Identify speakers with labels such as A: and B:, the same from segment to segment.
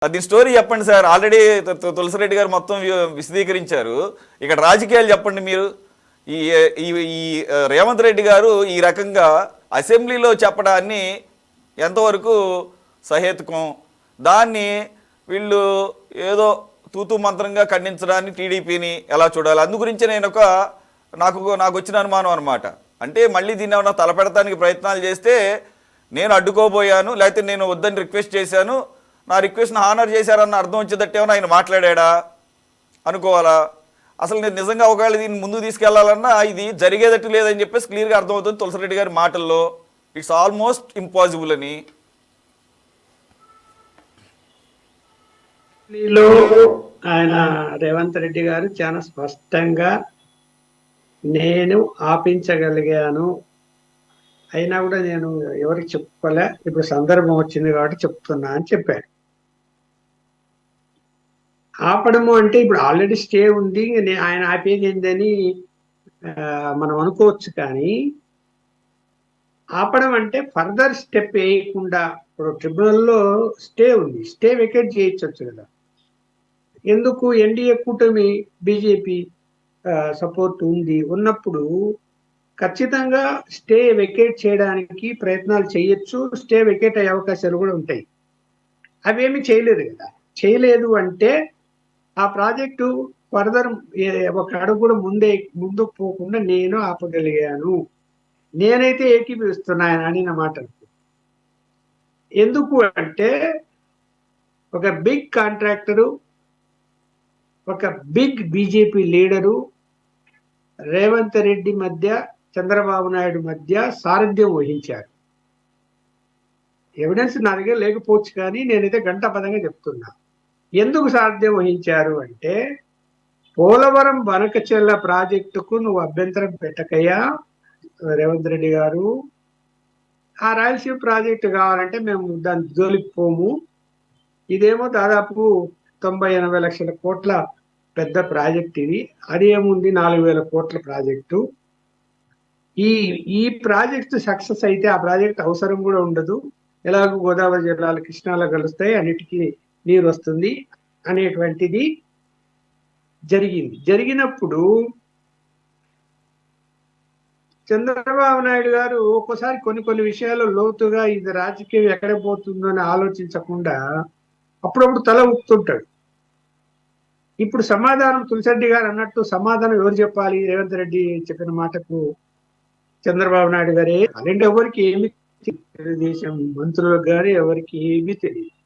A: అది స్టోరీ చెప్పండి sir. Already Tulasi Reddy గారు మొత్తం విశదీకరించారు. ఇక్కడ రాజకీయాలు చెప్పండి మీరు. ఈ ఈ ఈ రేవంత్ రెడ్డి గారు ఈ రకంగా అసెంబ్లీలో చెప్పడాన్ని ఎంతవరకు సహేతుకం, దాన్ని వీళ్ళు ఏదో తూతూ మంత్రంగా ఖండించడాన్ని టీడీపీని ఎలా చూడాలి, అందు గురించి నేను నాకు వచ్చిన అనుమానం అనమాట. అంటే మళ్ళీ దీన్ని ఏమన్నా తలపెడతానికి ప్రయత్నాలు చేస్తే నేను అడ్డుకోబోయాను, లేకపోతే నేను వద్దని రిక్వెస్ట్ చేశాను, నా రిక్వెస్ట్ని హానర్ చేశారన్న అర్థం వచ్చేటట్టేమో ఆయన మాట్లాడా అనుకోవాలా? అసలు నేను నిజంగా ఒకవేళ దీన్ని ముందుకు తీసుకెళ్లాలన్నా ఇది జరిగేటట్టు లేదని చెప్పేసి క్లియర్గా అర్థమవుతుంది తులసిరెడ్డి గారి మాటల్లో. ఇట్స్ ఆల్మోస్ట్ ఇంపాసిబుల్ అని.
B: ఆయన రేవంత్ రెడ్డి గారు చాలా స్పష్టంగా నేను ఆపించగలిగాను, అయినా కూడా నేను ఎవరికి చెప్పుకోలే, ఇప్పుడు సందర్భం వచ్చింది కాబట్టి చెప్తున్నా అని చెప్పారు. ఆపడము అంటే ఇప్పుడు ఆల్రెడీ స్టే ఉంది, ఆయన ఆపేది ఏందని మనం అనుకోవచ్చు. కానీ ఆపడం అంటే ఫర్దర్ స్టెప్ వేయకుండా, ఇప్పుడు ట్రిబ్యునల్లో స్టే ఉంది, స్టే వెకేట్ చేయొచ్చు కదా. ఎందుకు? ఎన్డీఏ కూటమి బీజేపీ సపోర్ట్ ఉన్నప్పుడు ఖచ్చితంగా స్టే వెకేట్ చేయడానికి ప్రయత్నాలు చేయొచ్చు, స్టే వెకేట్ అయ్యే అవకాశాలు కూడా ఉంటాయి. అవేమి చేయలేదు కదా. చేయలేదు అంటే ఆ ప్రాజెక్టు ఫర్దర్ ఒక అడుగు కూడా ముందుకు పోకుండా నేను ఆపగలిగాను. నేనైతే ఏకీభవిస్తున్నా ఆయన అనిన మాటలు. ఎందుకు అంటే ఒక బిగ్ కాంట్రాక్టరు, ఒక big BJP leader Revanth Reddy మధ్య, చంద్రబాబు నాయుడు మధ్య సారథ్యం వహించారు. ఎవిడెన్స్ నా దగ్గర లేకపోవచ్చు, కానీ నేనైతే గంటాపదంగా చెప్తున్నా. ఎందుకు సారథ్యం వహించారు అంటే, పోలవరం బనకచెర్ల ప్రాజెక్టుకు నువ్వు అభ్యంతరం పెట్టకయ్యా రేవంత్ రెడ్డి గారు, ఆ రాయలసీమ ప్రాజెక్టు కావాలంటే మేము దాన్ని జోలిపోము, ఇదేమో దాదాపు 90-80 లక్షల కోట్ల పెద్ద ప్రాజెక్ట్ ఇది, అది ఏముంది 4000 కోట్ల ప్రాజెక్టు. ఈ ప్రాజెక్టు సక్సెస్ అయితే ఆ ప్రాజెక్ట్ అవసరం కూడా ఉండదు, ఎలాగో గోదావరి జిల్లాలు కృష్ణాలో కలుస్తాయి, అన్నిటికీ నీరు వస్తుంది అనేటువంటిది జరిగింది. జరిగినప్పుడు చంద్రబాబు నాయుడు గారు ఒక్కోసారి కొన్ని విషయాల్లో లోతుగా ఇది రాజకీయం ఎక్కడ పోతుందో అని ఆలోచించకుండా అప్పుడప్పుడు తల ఊపుతుంటాడు. ఇప్పుడు సమాధానం తులసిరెడ్డి గారు అన్నట్టు సమాధానం ఎవరు చెప్పాలి? రేవంత్ రెడ్డి చెప్పిన మాటకు చంద్రబాబు నాయుడు గారే. అలాంటి ఎవరికి ఏమి, తెలుగుదేశం మంత్రులకు గానీ ఎవరికి ఏమీ తెలియదు.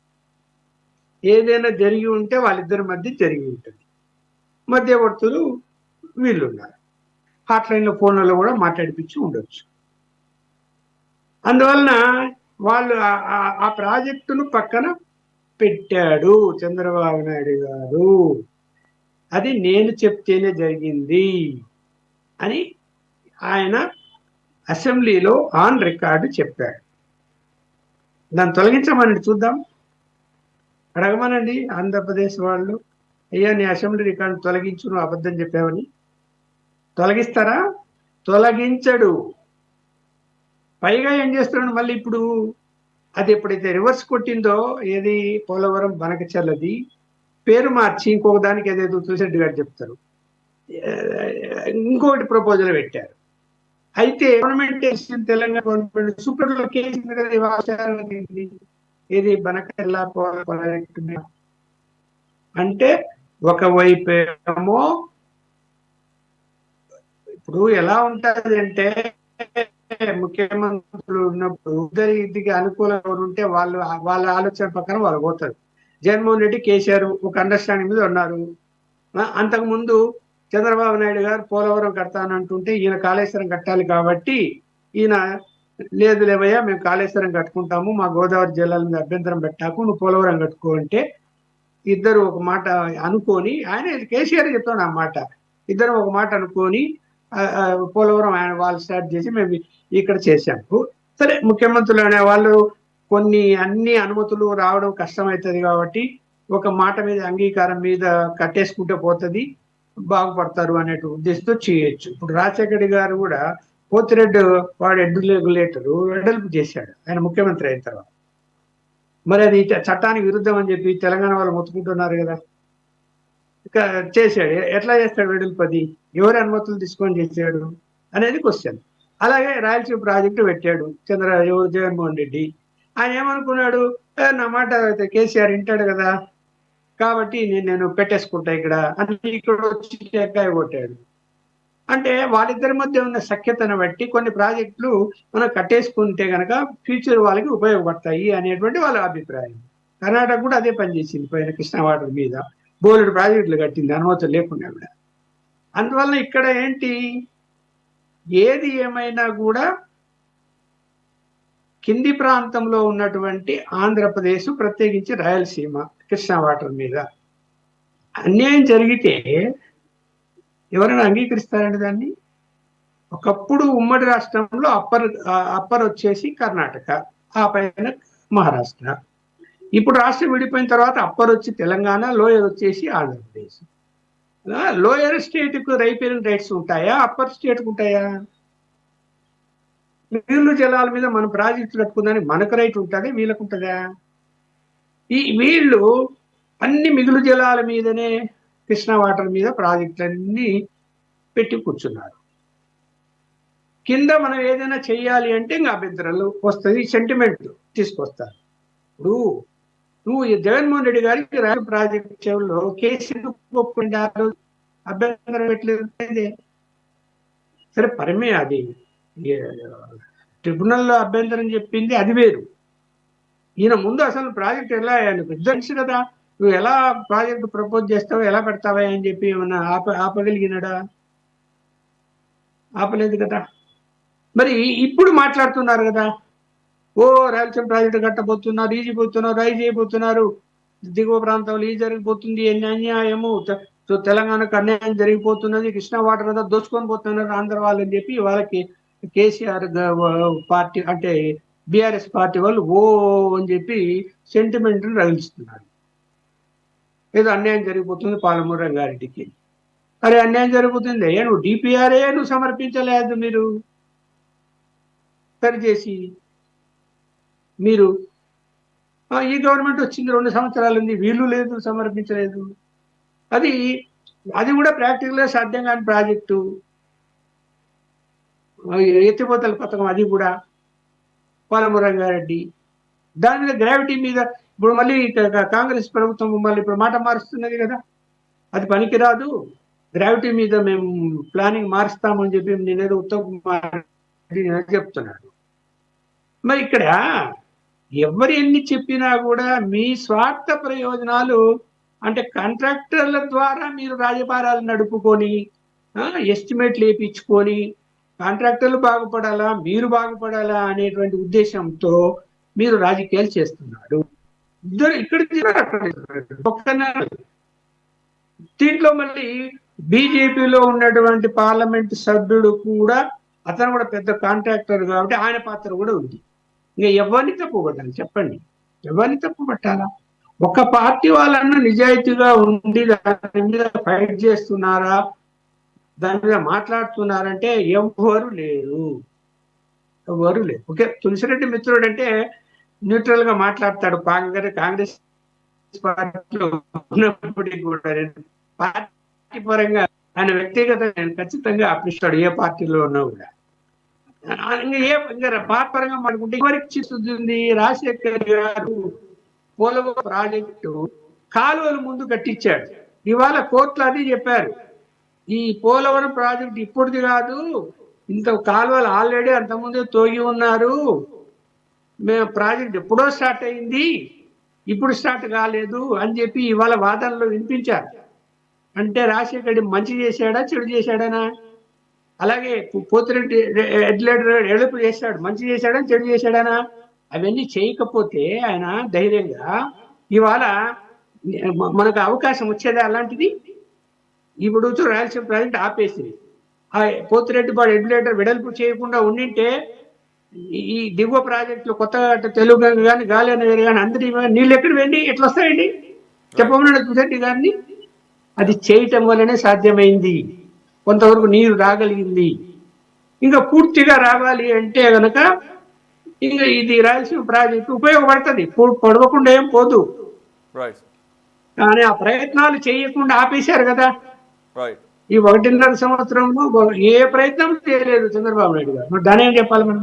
B: ఏదైనా జరిగి ఉంటే వాళ్ళిద్దరి మధ్య జరిగి ఉంటుంది, మధ్యవర్తులు వీళ్ళున్నారు, హాట్లైన్లో ఫోన్లలో కూడా మాట్లాడిపించి ఉండొచ్చు. అందువలన వాళ్ళు ఆ ప్రాజెక్టును పక్కన పెట్టాడు చంద్రబాబు నాయుడు గారు. అది నేను చెప్తేనే జరిగింది అని ఆయన అసెంబ్లీలో ఆన్ రికార్డు చెప్పాడు. దాన్ని తొలగించమని చూద్దాం, అడగమనండి ఆంధ్రప్రదేశ్ వాళ్ళు, అయ్యా నీ అసెంబ్లీ రికార్డు తొలగించు, నువ్వు అబద్ధం చెప్పావని. తొలగిస్తారా? తొలగించడు. పైగా ఏం చేస్తున్నాడు మళ్ళీ ఇప్పుడు, అది ఎప్పుడైతే రివర్స్ కొట్టిందో, ఏది పోలవరం బనకచెర్లది పేరు మార్చి ఇంకొక దానికి ఏదేదో తులసిరెడ్డి గారు చెప్తారు, ఇంకొకటి ప్రపోజల్ పెట్టారు. అయితే గవర్నమెంట్ తెలంగాణ గవర్నమెంట్ సుప్రీంలో కేసు ఏది బనకచెర్ల ప్రాజెక్టు అంటే ఒకవైపు ఏమో ఇప్పుడు ఎలా ఉంటది అంటే, ముఖ్యమంత్రులు ఉన్నప్పుడు ఇద్దరికి అనుకూలంగా ఉంటే వాళ్ళ ఆలోచన ప్రకారం వాళ్ళు పోతారు. జగన్మోహన్ రెడ్డి, కేసీఆర్ ఒక అండర్స్టాండింగ్ మీద ఉన్నారు. అంతకుముందు చంద్రబాబు నాయుడు గారు పోలవరం కడతానంటుంటే ఈయన కాళేశ్వరం కట్టాలి కాబట్టి ఈయన లేదు లేవయ్యా మేము కాళేశ్వరం కట్టుకుంటాము, మా గోదావరి జిల్లాల మీద అభ్యంతరం పెట్టాకు, నువ్వు పోలవరం కట్టుకో అంటే ఇద్దరు ఒక మాట అనుకొని, ఆయన కేసీఆర్ చెప్తాను ఆ మాట, ఇద్దరు ఒక మాట అనుకొని పోలవరం ఆయన వాళ్ళు స్టార్ట్ చేసి మేము ఇక్కడ చేశాము. సరే, ముఖ్యమంత్రులు అనే వాళ్ళు అన్ని అనుమతులు రావడం కష్టమవుతుంది కాబట్టి ఒక మాట మీద, అంగీకారం మీద కట్టేసుకుంటే పోతుంది, బాగుపడతారు అనే ఉద్దేశంతో చేయొచ్చు. ఇప్పుడు రాజశేఖర్ గారు కూడా పోతిరెడ్డి వాడు ఎడ్డు రెగ్యులేటర్ వెడల్పు చేశాడు ఆయన ముఖ్యమంత్రి అయిన తర్వాత. మరి అది చట్టానికి విరుద్ధం అని చెప్పి తెలంగాణ వాళ్ళు మొత్తుకుంటున్నారు కదా. ఇక చేశాడు. ఎట్లా చేస్తాడు వెడల్పది? ఎవరి అనుమతులు తీసుకొని చేశాడు అనేది క్వశ్చన్. అలాగే రాయలసీమ ప్రాజెక్టు పెట్టాడు జగన్మోహన్ రెడ్డి. ఆయన ఏమనుకున్నాడు, నా మాట అయితే కేసీఆర్ వింటాడు కదా, కాబట్టి నేను పెట్టేసుకుంటా ఇక్కడ అని ఇక్కడ వచ్చి టెక్కాయ కొట్టాడు. అంటే వాళ్ళిద్దరి మధ్య ఉన్న సఖ్యతను బట్టి కొన్ని ప్రాజెక్టులు మనం కట్టేసుకుంటే గనక ఫ్యూచర్ వాళ్ళకి ఉపయోగపడతాయి అనేటువంటి వాళ్ళ అభిప్రాయం. కర్ణాటక కూడా అదే పనిచేసింది పైన కృష్ణా వాటర్ మీద. బోలెడు ప్రాజెక్టులు కట్టింది అనుమతులు లేకుండా కూడా. అందువల్ల ఇక్కడ ఏంటి, ఏది ఏమైనా కూడా కింది ప్రాంతంలో ఉన్నటువంటి ఆంధ్రప్రదేశ్, ప్రత్యేకించి రాయలసీమ కృష్ణా వాటర్ మీద అన్యాయం జరిగితే ఎవరైనా అంగీకరిస్తారండి దాన్ని? ఒకప్పుడు ఉమ్మడి రాష్ట్రంలో అప్పర్ వచ్చేసి కర్ణాటక, ఆ పైన మహారాష్ట్ర. ఇప్పుడు రాష్ట్రం విడిపోయిన తర్వాత అప్పర్ వచ్చి తెలంగాణ, లోయర్ వచ్చేసి ఆంధ్రప్రదేశ్. లోయర్ స్టేట్ కు రైపేరింగ్ రైట్స్ ఉంటాయా, అప్పర్ స్టేట్ కు ఉంటాయా? మిగులు జలాల మీద మనం ప్రాజెక్టు కట్టుకుందానికి మనకు రైట్ ఉంటుంది, వీళ్ళకు ఉంటుందా? వీళ్ళు అన్ని మిగులు జలాల మీదనే కృష్ణా వాటర్ మీద ప్రాజెక్టులన్నీ పెట్టి కూర్చున్నారు. కింద మనం ఏదైనా చెయ్యాలి అంటే ఇంకా అభ్యంతరాలు వస్తుంది, సెంటిమెంట్ తీసుకొస్తారు. ఇప్పుడు నువ్వు జగన్మోహన్ రెడ్డి గారికి రాయల్ ప్రాజెక్ట్ విషయంలో కేసీఆర్ ఒప్పుకుంటారు, అభ్యంతరం పెట్టలేదు. సరే పరమే, అది ట్రిబ్యునల్లో అభ్యంతరం చెప్పింది అది వేరు. ఈయన ముందు అసలు ప్రాజెక్ట్ ఎలా తెలుసు కదా, నువ్వు ఎలా ప్రాజెక్ట్ ప్రపోజ్ చేస్తావో, ఎలా పెడతావా అని చెప్పి ఏమన్నా ఆపగలిగినాడా? ఆపలేదు కదా. మరి ఇప్పుడు మాట్లాడుతున్నారు కదా, ఓ రాయలసీమ ప్రాజెక్టు కట్టబోతున్నారు, రైజ్ అయిపోతున్నారు, దిగువ ప్రాంతంలో ఈ జరిగిపోతుంది, అన్యాయము, తెలంగాణకు అన్యాయం జరిగిపోతున్నది, కృష్ణా వాటర్ కదా దోచుకొని పోతున్నారు ఆంధ్ర వాళ్ళు అని చెప్పి వాళ్ళకి కేసీఆర్ పార్టీ అంటే బీఆర్ఎస్ పార్టీ వాళ్ళు ఓ అని చెప్పి సెంటిమెంట్ రగిలిస్తున్నారు. ఏదో అన్యాయం జరిగిపోతుంది పాలమూరు రంగారెడ్డికి. అరే అన్యాయం జరుగుతుంది, నువ్వు డిపిఆర్ఏ నువ్వు సమర్పించలేదు, మీరు సరిచేసి మీరు ఈ గవర్నమెంట్ వచ్చింది 2 సంవత్సరాలు ఉంది, వీళ్ళు లేదు, సమర్పించలేదు. అది కూడా ప్రాక్టికల్ గా సాధ్యం కాని ప్రాజెక్టు, ఎత్తిపోతల పథకం, అది కూడా పాలమూరు రంగారెడ్డి. దాని మీద గ్రావిటీ మీద ఇప్పుడు మళ్ళీ కాంగ్రెస్ ప్రభుత్వం మళ్ళీ ఇప్పుడు మాట మారుస్తున్నది కదా, అది పనికిరాదు, గ్రావిటీ మీద మేము ప్లానింగ్ మారుస్తామని చెప్పి నేనేదో ఉత్తమ్ కుమార్ చెప్తున్నాడు. మరి ఇక్కడ ఎవరు ఎన్ని చెప్పినా కూడా మీ స్వార్థ ప్రయోజనాలు, అంటే కాంట్రాక్టర్ల ద్వారా మీరు రాజభారాలు నడుపుకొని ఎస్టిమేట్లు వేయించుకొని కాంట్రాక్టర్లు బాగుపడాలా, మీరు బాగుపడాలా అనేటువంటి ఉద్దేశంతో మీరు రాజకీయాలు చేస్తున్నారు. ఇద్దరు ఇక్కడ దీంట్లో మళ్ళీ బీజేపీలో ఉన్నటువంటి పార్లమెంట్ సభ్యుడు కూడా, అతను కూడా పెద్ద కాంట్రాక్టర్ కాబట్టి ఆయన పాత్ర కూడా ఉంది. ఇంకా ఎవరిని తప్పుపట్టాలి చెప్పండి, ఎవరిని తప్పుపట్టాలా? ఒక పార్టీ వాళ్ళన్నా నిజాయితీగా ఉండి దాని మీద ఫైట్ చేస్తున్నారా, దాని మీద మాట్లాడుతున్నారంటే ఎవరు లేరు. ఓకే, తులసిరెడ్డి మిత్రుడు అంటే న్యూట్రల్ గా మాట్లాడతాడు, కాంగ్రెస్ పార్టీలో ఉన్నప్పటికీ కూడా. పార్టీ పరంగా ఆయన వ్యక్తిగత నేను ఖచ్చితంగా అప్పిస్తాడు, ఏ పార్టీలో ఉన్నా కూడా. పార్టీ పరంగా మాట్లాడుకుంటే ఎవరికి చిస్తుంది, రాజశేఖర్ గారు పోలవరం ప్రాజెక్టు కాలువల ముందు కట్టించాడు. ఇవాళ కోర్టులో అది చెప్పారు, ఈ పోలవరం ప్రాజెక్టు ఇప్పుడుది కాదు, ఇంత కాలువలు ఆల్రెడీ అంతకుముందే తోగి ఉన్నారు, మేము ప్రాజెక్ట్ ఎప్పుడో స్టార్ట్ అయింది, ఇప్పుడు స్టార్ట్ కాలేదు అని చెప్పి ఇవాళ వాదనలో వినిపించారు. అంటే రాజశేఖర్ మంచి చేశాడా చెడు చేశాడనా? అలాగే పోతిరెడ్డి ఎడుపు చేశాడు, మంచి చేశాడా చెడు చేశాడనా? అవన్నీ చేయకపోతే ఆయన ధైర్యంగా ఇవాళ మనకు అవకాశం వచ్చేదా అలాంటిది? ఇప్పుడు రాయలసీమ ప్రాజెక్ట్ ఆపేసింది, ఆ పోతిరెడ్డిపాడు ఎడ్యులేటర్ వెడల్పు చేయకుండా ఉండింటే ఈ దిగువ ప్రాజెక్టులు కొత్తగా తెలుగు కానీ గాలి అనేది కానీ అందరి నీళ్ళు ఎక్కడ వెండి ఎట్లా వస్తాయండి చెప్పమన్నాడు తులసిరెడ్డి గారిని. అది చేయటం వల్లనే సాధ్యమైంది, కొంతవరకు నీరు రాగలిగింది. ఇంకా పూర్తిగా రావాలి అంటే కనుక ఇంకా ఇది రాయలసీమ ప్రాజెక్టు ఉపయోగపడుతుంది, పొడవకుండా ఏం పోదు.
A: రైట్
B: కానీ ఆ ప్రయత్నాలు చేయకుండా ఆపేశారు కదా.
A: రైట్.
B: ఈ 1.5 సంవత్సరంలో ఏ ప్రయత్నం చేయలేదు చంద్రబాబు నాయుడు గారు. మరి దాని ఏం చెప్పాలి మనం?